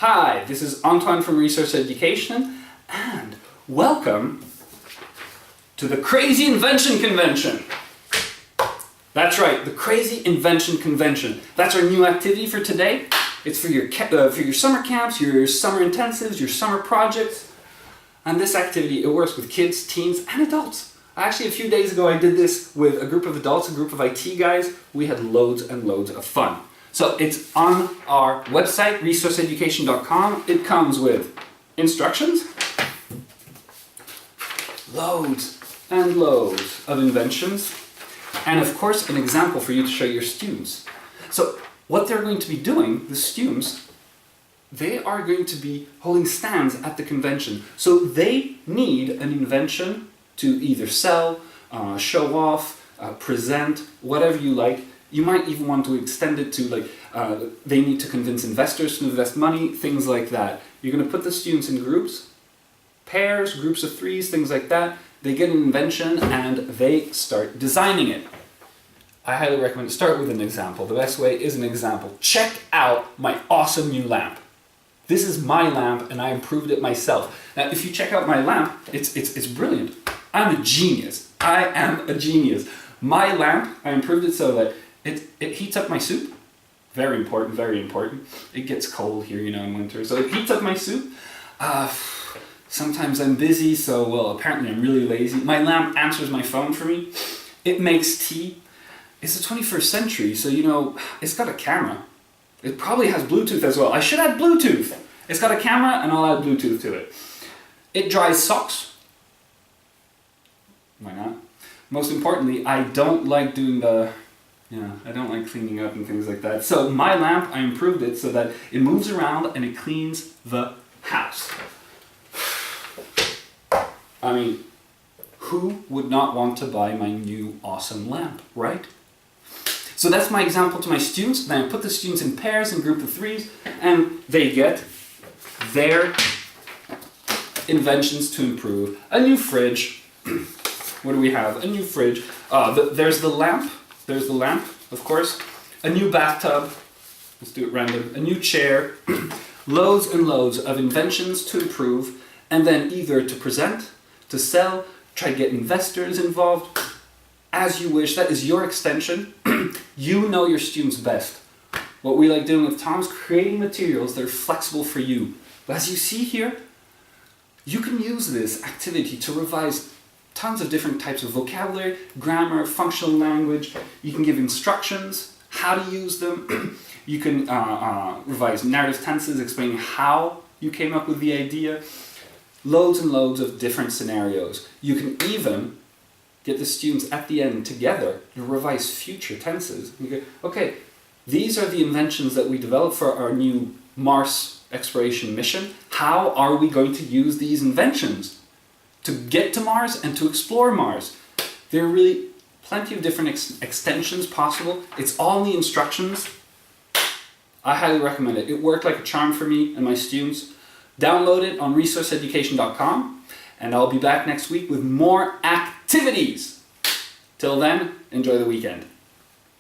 Hi, this is Antoine from Resource Education, and welcome to the Crazy Invention Convention. That's right, the Crazy Invention Convention. That's our new activity for today. It's for your summer camps, your summer intensives, your summer projects. And this activity, it works with kids, teens, and adults. Actually, a few days ago, I did this with a group of adults, a group of IT guys. We had loads and loads of fun. So it's on our website, resourceeducation.com. It comes with instructions, loads and loads of inventions, and of course an example for you to show your students. So what they're going to be doing, the students, they are going to be holding stands at the convention. So they need an invention to either sell, show off, present, whatever you like. You might even want to extend it to they need to convince investors to invest money, things like that. You're going to put the students in groups, pairs, groups of threes, things like that. They get an invention and they start designing it. I highly recommend start with an example. The best way is an example. Check out my awesome new lamp. This is my lamp and I improved it myself. Now if you check out my lamp, it's brilliant. I'm a genius. I am a genius. My lamp, I improved it so that it heats up my soup. Very important, very important. It gets cold here, in winter. So it heats up my soup. Sometimes I'm busy, so, apparently I'm really lazy. My lamp answers my phone for me. It makes tea. It's the 21st century, so, it's got a camera. It probably has Bluetooth as well. I should add Bluetooth. It's got a camera, and I'll add Bluetooth to it. It dries socks. Why not? Most importantly, I don't like doing I don't like cleaning up and things like that. So my lamp, I improved it so that it moves around and it cleans the house. I mean, who would not want to buy my new awesome lamp, right? So that's my example to my students. Then I put the students in pairs, in group of threes, and they get their inventions to improve. A new fridge. What do we have? A new fridge. There's the lamp. There's the lamp, of course. A new bathtub. Let's do it random. A new chair. Loads and loads of inventions to improve, and then either to present, to sell, try to get investors involved. As you wish. That is your extension. You know your students best. What we like doing with Tom is creating materials that are flexible for you. But as you see here, you can use this activity to revise tons of different types of vocabulary, grammar, functional language. You can give instructions, how to use them. You can revise narrative tenses, explaining how you came up with the idea. Loads and loads of different scenarios. You can even get the students at the end together to revise future tenses. You go, okay, these are the inventions that we developed for our new Mars exploration mission. How are we going to use these inventions to get to Mars and to explore Mars? There are really plenty of different extensions possible. It's all in the instructions. I highly recommend it. It worked like a charm for me and my students. Download it on resourceeducation.com, and I'll be back next week with more activities. Till then, enjoy the weekend.